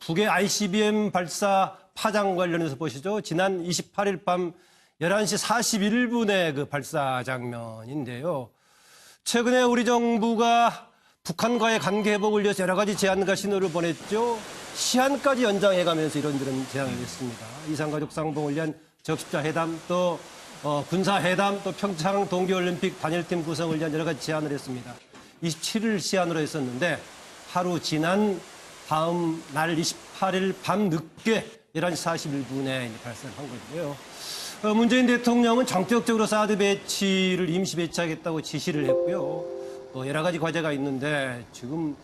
북의 ICBM 발사 파장 관련해서 보시죠. 지난 28일 밤 11시 41분의 그 발사 장면인데요. 최근에 우리 정부가 북한과의 관계 회복을 위해서 여러 가지 제안과 신호를 보냈죠. 시한까지 연장해가면서 이런저런 제안을 했습니다. 이산가족 상봉을 위한 적십자 회담, 또 군사회담, 또 평창 동계올림픽 단일팀 구성을 위한 여러 가지 제안을 했습니다. 27일 시한으로 했었는데 하루 지난 다음 날 28일 밤 늦게 11시 41분에 발사를 한 거고요. 문재인 대통령은 전격적으로 사드 배치를 임시 배치하겠다고 지시를 했고요. 여러 가지 과제가 있는데 지금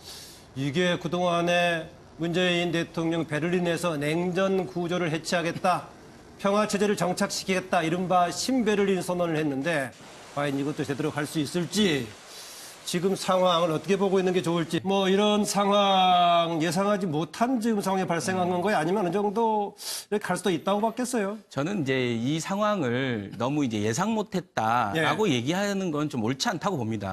이게 그동안에 문재인 대통령 베를린에서 냉전 구조를 해체하겠다, 평화체제를 정착시키겠다, 이른바 신베를린 선언을 했는데 과연 이것도 제대로 갈 수 있을지, 지금 상황을 어떻게 보고 있는 게 좋을지, 이런 상황 예상하지 못한 지금 상황이 발생한 건가요? 아니면 어느 정도 이렇게 갈 수도 있다고 봤겠어요? 저는 이제 이 상황을 너무 이제 예상 못했다라고 얘기하는 건 좀 옳지 않다고 봅니다.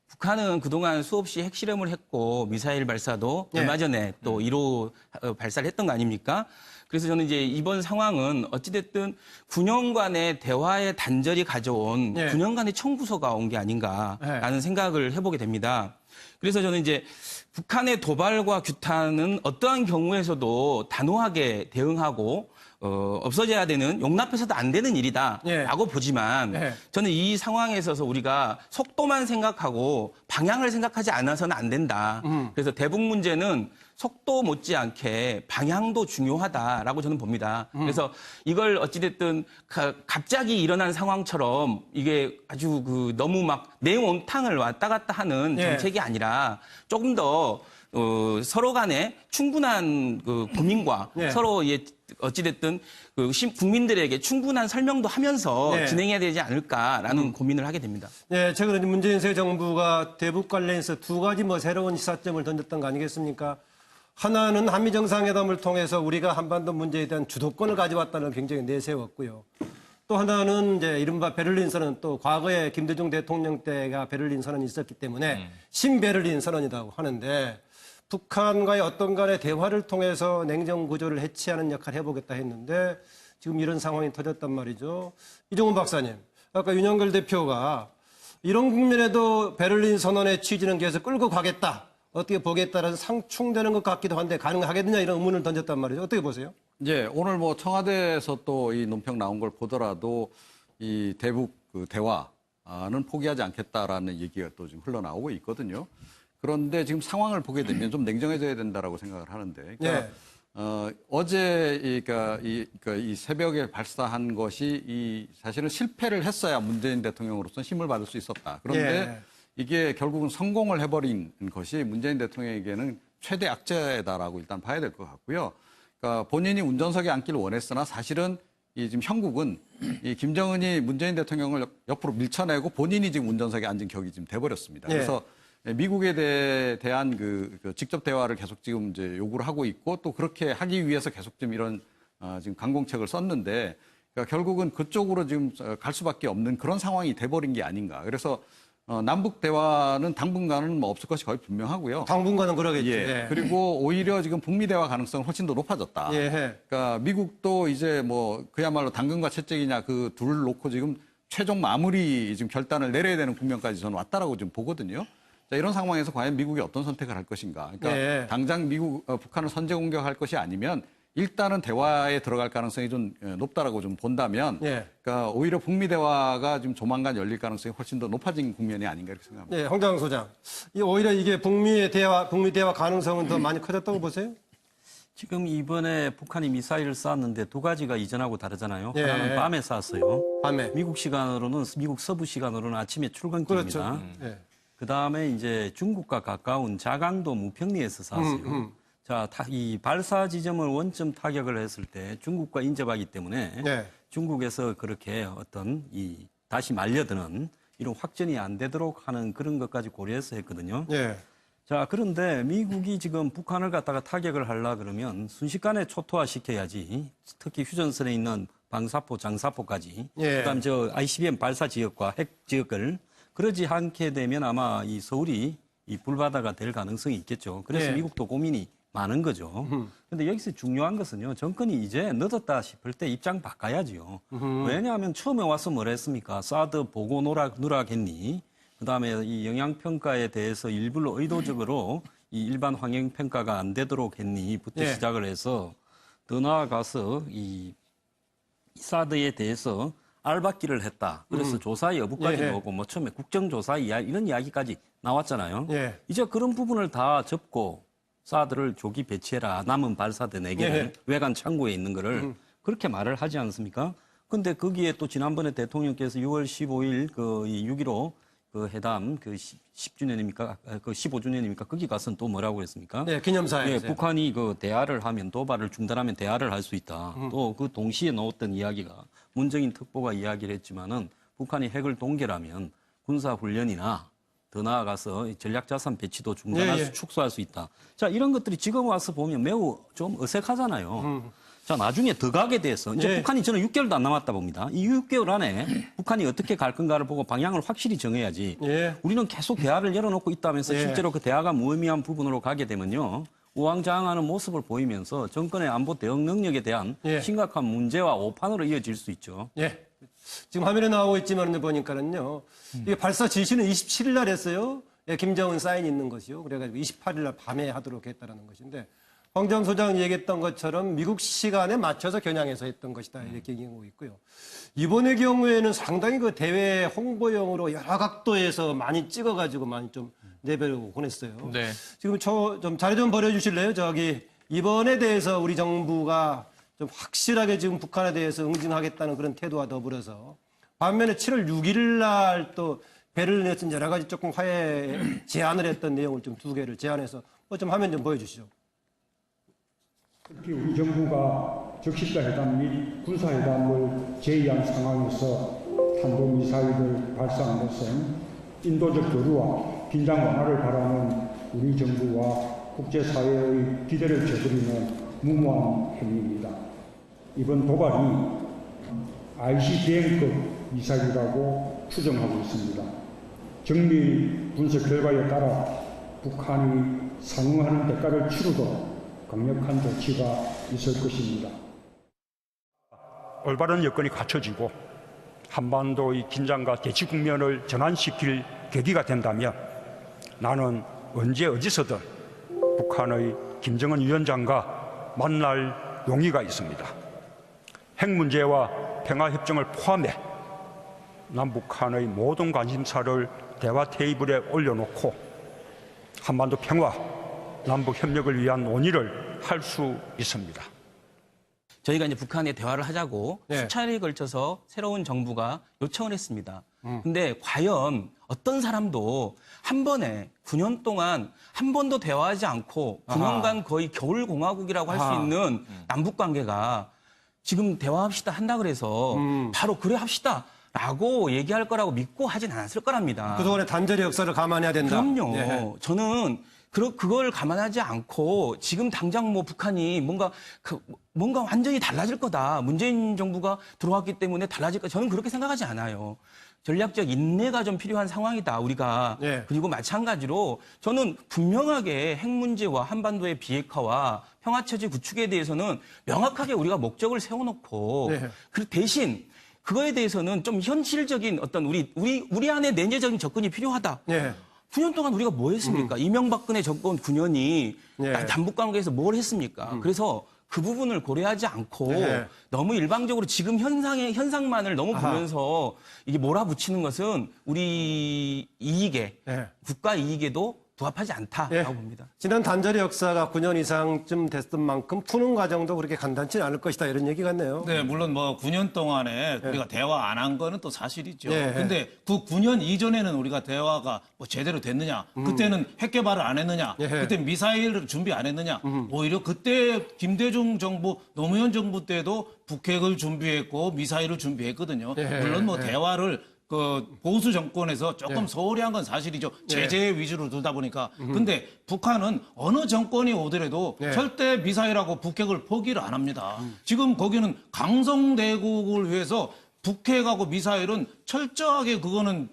북한은 그동안 수없이 핵실험을 했고 미사일 발사도 얼마 전에 또 1호 발사를 했던 거 아닙니까? 그래서 저는 이제 이번 상황은 어찌됐든 9년간의 대화의 단절이 가져온 9년간의 청구서가 온 게 아닌가라는 생각을 해보게 됩니다. 그래서 저는 이제 북한의 도발과 규탄은 어떠한 경우에서도 단호하게 대응하고 없어져야 되는, 용납해서도 안 되는 일이다라고 보지만 저는 이 상황에 있어서 우리가 속도만 생각하고 방향을 생각하지 않아서는 안 된다. 그래서 대북 문제는 속도 못지않게 방향도 중요하다라고 저는 봅니다. 그래서 이걸 어찌됐든 갑자기 일어난 상황처럼 이게 아주 너무 막 내용온탕을 왔다 갔다 하는 정책이 아니라 조금 더 서로 간에 충분한 고민과 서로 어찌됐든 국민들에게 충분한 설명도 하면서 진행해야 되지 않을까라는 고민을 하게 됩니다. 최근에 문재인 새 정부가 대북 관련해서 두 가지 새로운 시사점을 던졌던 거 아니겠습니까? 하나는 한미 정상회담을 통해서 우리가 한반도 문제에 대한 주도권을 가져왔다는 걸 굉장히 내세웠고요. 또 하나는 이제 이른바 베를린 선언, 또 과거에 김대중 대통령 때가 베를린 선언이 있었기 때문에 신베를린 선언이라고 하는데, 북한과의 어떤 간의 대화를 통해서 냉전 구조를 해체하는 역할을 해보겠다 했는데 지금 이런 상황이 터졌단 말이죠. 이종훈 박사님, 아까 윤영걸 대표가 이런 국면에도 베를린 선언의 취지는 계속 끌고 가겠다, 어떻게 보겠다라는 상충되는 것 같기도 한데 가능하겠느냐, 이런 의문을 던졌단 말이죠. 어떻게 보세요? 오늘 청와대에서 또 이 논평 나온 걸 보더라도 이 대북 대화는 포기하지 않겠다라는 얘기가 또 지금 흘러나오고 있거든요. 그런데 지금 상황을 보게 되면 좀 냉정해져야 된다라고 생각을 하는데, 어제 이 새벽에 발사한 것이 사실은 실패를 했어야 문재인 대통령으로서는 힘을 받을 수 있었다. 그런데 이게 결국은 성공을 해버린 것이 문재인 대통령에게는 최대 악재다라고 일단 봐야 될 것 같고요. 그러니까 본인이 운전석에 앉기를 원했으나 사실은 지금 형국은 이 김정은이 문재인 대통령을 옆으로 밀쳐내고 본인이 지금 운전석에 앉은 격이 지금 돼버렸습니다. 그래서 미국에 대한 직접 대화를 계속 지금 이제 요구를 하고 있고, 또 그렇게 하기 위해서 계속 지금 이런 지금 강공책을 썼는데, 그러니까 결국은 그쪽으로 지금 갈 수밖에 없는 그런 상황이 돼버린 게 아닌가. 그래서 남북 대화는 당분간은 없을 것이 거의 분명하고요. 당분간은 그러겠죠. 그리고 오히려 지금 북미 대화 가능성은 훨씬 더 높아졌다. 그러니까 미국도 이제 그야말로 당근과 채찍이냐 그 둘을 놓고 지금 최종 마무리 지금 결단을 내려야 되는 국면까지 저는 왔다라고 좀 보거든요. 자, 이런 상황에서 과연 미국이 어떤 선택을 할 것인가. 그러니까 당장 북한을 선제 공격할 것이 아니면 일단은 대화에 들어갈 가능성이 좀 높다라고 좀 본다면, 그러니까 오히려 북미 대화가 지금 조만간 열릴 가능성이 훨씬 더 높아진 국면이 아닌가 이렇게 생각합니다. 홍장훈 소장, 오히려 이게 북미 대화 가능성은 더 많이 커졌다고 보세요? 지금 이번에 북한이 미사일을 쐈는데 두 가지가 이전하고 다르잖아요. 하나는 밤에 쐈어요. 밤에. 미국 서부 시간으로는 아침에 출근길입니다. 그렇죠. 그다음에 이제 중국과 가까운 자강도 무평리에서 쐈어요. 자, 이 발사 지점을 원점 타격을 했을 때 중국과 인접하기 때문에 중국에서 그렇게 다시 말려드는 이런 확전이 안 되도록 하는 그런 것까지 고려해서 했거든요. 자, 그런데 미국이 지금 북한을 갖다가 타격을 하려 그러면 순식간에 초토화 시켜야지, 특히 휴전선에 있는 방사포, 장사포까지, 그다음 ICBM 발사 지역과 핵 지역을, 그러지 않게 되면 아마 이 서울이 이 불바다가 될 가능성이 있겠죠. 그래서 미국도 고민이 많은 거죠. 근데 여기서 중요한 것은요. 정권이 이제 늦었다 싶을 때 입장 바꿔야지요. 왜냐하면 처음에 와서 뭐라 했습니까? 사드 보고 누락했니? 그다음에 이 영향평가에 대해서 일부러 의도적으로 이 일반 환경평가가 안 되도록 했니?부터 예. 시작을 해서 더 나아가서 이 사드에 대해서 알박기를 했다. 그래서 조사 여부까지 예. 오고 뭐 처음에 국정조사 이런 이야기까지 나왔잖아요. 예. 이제 그런 부분을 다 접고 사드를 조기 배치해라. 남은 발사대 4개를 예. 외관 창고에 있는 거를 그렇게 말을 하지 않습니까? 근데 거기에 또 지난번에 대통령께서 6월 15일 그 6.15 그 회담 그 10주년입니까? 그 15주년입니까? 거기 가서는 또 뭐라고 했습니까? 네, 기념사에. 예, 북한이 그 대화를 하면 도발을 중단하면 대화를 할 수 있다. 또 그 동시에 넣었던 이야기가 문정인 특보가 이야기를 했지만은 북한이 핵을 동결하면 군사 훈련이나 더 나아가서 전략자산 배치도 중단할 수 축소할 수 있다. 자, 이런 것들이 지금 와서 보면 매우 좀 어색하잖아요. 자, 나중에 더 가게 돼서 이제 북한이 저는 6개월도 안 남았다 봅니다. 이 6개월 안에 북한이 어떻게 갈 건가를 보고 방향을 확실히 정해야지. 우리는 계속 대화를 열어놓고 있다면서 실제로 그 대화가 무의미한 부분으로 가게 되면요. 우왕좌왕하는 모습을 보이면서 정권의 안보 대응 능력에 대한 심각한 문제와 오판으로 이어질 수 있죠. 예. 지금 화면에 나오고 있지만 보니까는요. 이게 발사 지시는 27일 날 했어요. 예, 김정은 사인이 있는 것이요. 그래가지고 28일 날 밤에 하도록 했다라는 것인데 황정 소장 얘기했던 것처럼 미국 시간에 맞춰서 겨냥해서 했던 것이다 이렇게 얘기하고 있고요. 이번의 경우에는 상당히 그 대외 홍보용으로 여러 각도에서 많이 찍어가지고 많이 좀 내배우고 보냈어요. 네. 지금 좀 자리 좀 벌여주실래요? 저기 이번에 대해서 우리 정부가 좀 확실하게 지금 북한에 대해서 응징하겠다는 그런 태도와 더불어서 반면에 7월 6일 날 또 베를린에서 여러 가지 조금 화해 제안을 했던 내용을 좀 2개를 제안해서 좀 화면 좀 보여주시죠. 특히 우리 정부가 적시자 회담 및 군사회담을 제의한 상황에서 탄도미사일을 발사한 것은 인도적 교류와 긴장 완화를 바라는 우리 정부와 국제사회의 기대를 저버리는 무모한 행위입니다. 이번 도발이 ICBM급 미사일이라고 추정하고 있습니다. 정밀 분석 결과에 따라 북한이 상응하는 대가를 치르도록 강력한 조치가 있을 것입니다. 올바른 여건이 갖춰지고 한반도의 긴장과 대치 국면을 전환시킬 계기가 된다면 나는 언제 어디서든 북한의 김정은 위원장과 만날 용의가 있습니다. 핵 문제와 평화협정을 포함해 남북한의 모든 관심사를 대화 테이블에 올려놓고 한반도 평화, 남북 협력을 위한 논의를 할 수 있습니다. 저희가 이제 북한에 대화를 하자고 수차례에 걸쳐서 새로운 정부가 요청을 했습니다. 근데 과연 어떤 사람도 한 번에 9년 동안 한 번도 대화하지 않고 9년간 거의 겨울공화국이라고 할 수 있는 남북관계가 지금 대화합시다 한다 그래서 바로 그래 합시다. 라고 얘기할 거라고 믿고 하진 않았을 거랍니다. 그동안의 단절의 역사를 감안해야 된다. 그럼요. 네. 저는 그걸 감안하지 않고 지금 당장 뭐 북한이 뭔가 완전히 달라질 거다. 문재인 정부가 들어왔기 때문에 달라질 거다. 저는 그렇게 생각하지 않아요. 전략적 인내가 좀 필요한 상황이다, 우리가. 그리고 마찬가지로 저는 분명하게 핵 문제와 한반도의 비핵화와 평화체제 구축에 대해서는 명확하게 우리가 목적을 세워놓고 그 대신 그거에 대해서는 좀 현실적인 어떤 우리 안에 내재적인 접근이 필요하다. 9년 동안 우리가 뭐 했습니까? 이명박근혜 정권 9년이 남북관계에서 뭘 했습니까? 그래서 그 부분을 고려하지 않고 너무 일방적으로 지금 현상만을 너무 보면서 이게 몰아붙이는 것은 우리 이익에 국가 이익에도 부합하지 않다라고 봅니다. 지난 단절의 역사가 9년 이상쯤 됐던 만큼 푸는 과정도 그렇게 간단치 않을 것이다 이런 얘기 같네요. 네, 물론 뭐 9년 동안에 우리가 대화 안 한 거는 또 사실이죠. 근데 그 9년 이전에는 우리가 대화가 뭐 제대로 됐느냐? 그때는 핵 개발을 안 했느냐? 그때 미사일을 준비 안 했느냐? 오히려 그때 김대중 정부, 노무현 정부 때도 북핵을 준비했고 미사일을 준비했거든요. 물론 뭐 대화를 그 보수 정권에서 조금 소홀히 한 건 사실이죠. 제재 위주로 두다 보니까. 근데 북한은 어느 정권이 오더라도 절대 미사일하고 북핵을 포기를 안 합니다. 지금 거기는 강성대국을 위해서 북핵하고 미사일은 철저하게 그거는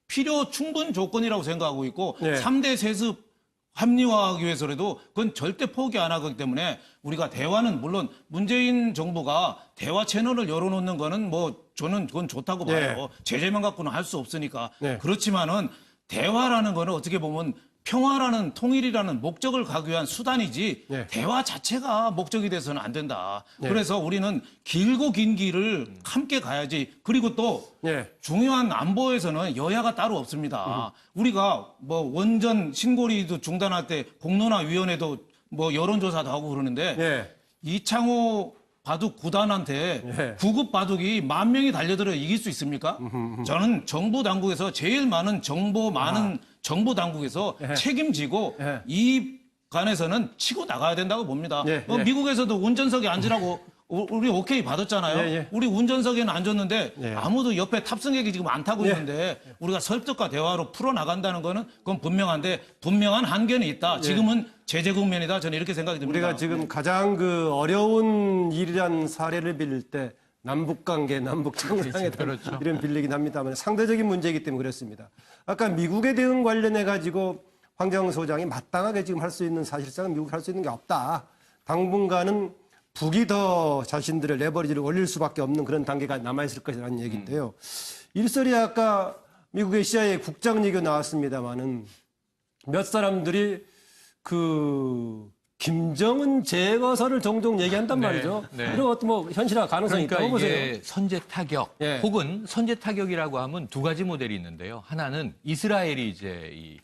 필요 충분 조건이라고 생각하고 있고 3대 세습 합리화하기 위해서라도 그건 절대 포기 안 하기 때문에 우리가 대화는 물론 문재인 정부가 대화 채널을 열어놓는 거는 뭐 저는 그건 좋다고 봐요. 제재만 갖고는 할 수 없으니까. 그렇지만은 대화라는 거는 어떻게 보면 평화라는 통일이라는 목적을 가기 위한 수단이지 대화 자체가 목적이 돼서는 안 된다. 그래서 우리는 길고 긴 길을 함께 가야지. 그리고 또 중요한 안보에서는 여야가 따로 없습니다. 우리가 뭐 원전 신고리도 중단할 때 공론화위원회도 뭐 여론조사도 하고 그러는데 이창호 바둑 구단한테 구급 바둑이 10,000명이 달려들어 이길 수 있습니까? 저는 정부 당국에서 제일 많은 정보 많은 정부 당국에서 책임지고 이 간에서는 치고 나가야 된다고 봅니다. 미국에서도 운전석에 앉으라고 우리 오케이 받았잖아요. 우리 운전석에는 앉았는데 아무도 옆에 탑승객이 지금 안 타고 있는데 우리가 설득과 대화로 풀어나간다는 거는 그건 분명한데 분명한 한계는 있다. 지금은 제재 국면이다. 저는 이렇게 생각이 듭니다. 우리가 지금 가장 그 어려운 일이란 사례를 빌릴 때 남북관계, 남북정상에 그렇죠. 이런 빌리긴 합니다만 상대적인 문제이기 때문에 그렇습니다. 아까 미국의 대응 관련해 가지고 황정영 소장이 마땅하게 지금 할 수 있는 사실상 미국이 할 수 있는 게 없다. 당분간은 북이 더 자신들의 레버리지를 올릴 수밖에 없는 그런 단계가 남아있을 것이라는 얘기인데요. 일설이 아까 미국의 CIA 국장 얘기가 나왔습니다마는 몇 사람들이 그 김정은 제거설을 종종 얘기한단 말이죠. 이런 것도 뭐 현실화 가능성이 그러니까 있다고 보세요. 이게 선제 타격 혹은 선제 타격이라고 하면 두 가지 모델이 있는데요. 하나는 이스라엘이 이제 이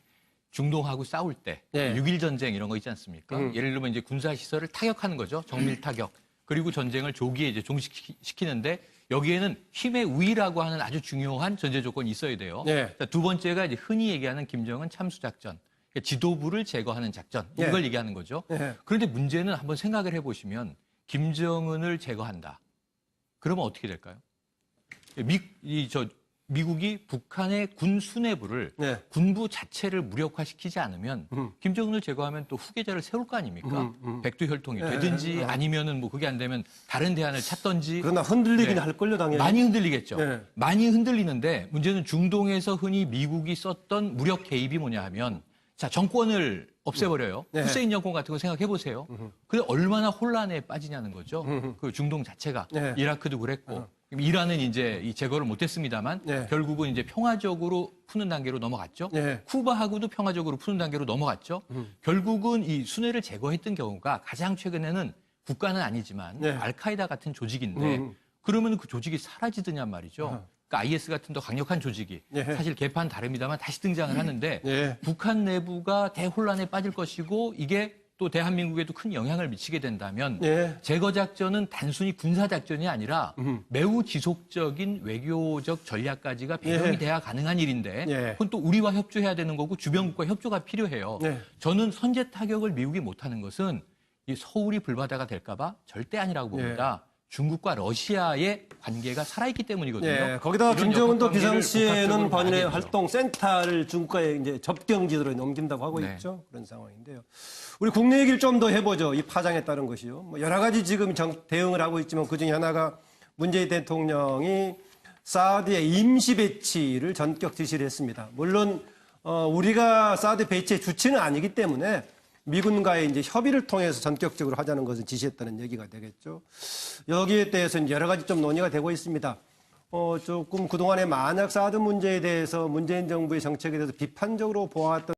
중동하고 싸울 때 6.1 전쟁 이런 거 있지 않습니까? 예를 들면 이제 군사 시설을 타격하는 거죠. 정밀 타격. 그리고 전쟁을 조기에 이제 종식시키는데 여기에는 힘의 우위라고 하는 아주 중요한 전제 조건이 있어야 돼요. 자, 두 번째가 이제 흔히 얘기하는 김정은 참수 작전. 그러니까 지도부를 제거하는 작전. 이걸 얘기하는 거죠. 그런데 문제는 한번 생각을 해보시면 김정은을 제거한다. 그러면 어떻게 될까요? 미국이 북한의 군 수뇌부를 군부 자체를 무력화시키지 않으면 김정은을 제거하면 또 후계자를 세울 거 아닙니까? 백두혈통이 되든지 아니면은 뭐 그게 안 되면 다른 대안을 찾든지. 그러나 흔들리긴 할걸요, 당연히. 많이 흔들리겠죠. 많이 흔들리는데 문제는 중동에서 흔히 미국이 썼던 무력 개입이 뭐냐 하면 자, 정권을 없애버려요. 후세인 정권 같은 거 생각해 보세요. 근데 얼마나 혼란에 빠지냐는 거죠. 그 중동 자체가. 이라크도 그랬고. 이란은 이제 이 제거를 못했습니다만 결국은 이제 평화적으로 푸는 단계로 넘어갔죠. 쿠바하고도 평화적으로 푸는 단계로 넘어갔죠. 결국은 이 순회를 제거했던 경우가 가장 최근에는 국가는 아니지만 알카에다 같은 조직인데 그러면 그 조직이 사라지더냐 말이죠. 그러니까 IS 같은 더 강력한 조직이 사실 개파는 다릅니다만 다시 등장을 하는데 북한 내부가 대혼란에 빠질 것이고 이게 또 대한민국에도 큰 영향을 미치게 된다면 제거 작전은 단순히 군사 작전이 아니라 매우 지속적인 외교적 전략까지가 배경이 돼야 가능한 일인데 그건 또 우리와 협조해야 되는 거고 주변국과 협조가 필요해요. 저는 선제 타격을 미국이 못하는 것은 이 서울이 불바다가 될까 봐 절대 아니라고 봅니다. 중국과 러시아의 관계가 살아있기 때문이거든요. 거기다가 김정은도 비상시에는 복합적으로 본인의 봐야겠죠. 활동 센터를 중국과의 이제 접경지도로 넘긴다고 하고 있죠. 그런 상황인데요. 우리 국내 얘기를 좀 더 해보죠. 이 파장에 따른 것이요. 뭐 여러 가지 지금 대응을 하고 있지만 그중에 하나가 문재인 대통령이 사우디의 임시 배치를 전격 지시를 했습니다. 물론 우리가 사우디 배치의 주체는 아니기 때문에 미군과의 이제 협의를 통해서 전격적으로 하자는 것을 지시했다는 얘기가 되겠죠. 여기에 대해서는 여러 가지 좀 논의가 되고 있습니다. 조금 그동안의 만약 사드 문제에 대해서 문재인 정부의 정책에 대해서 비판적으로 보아왔던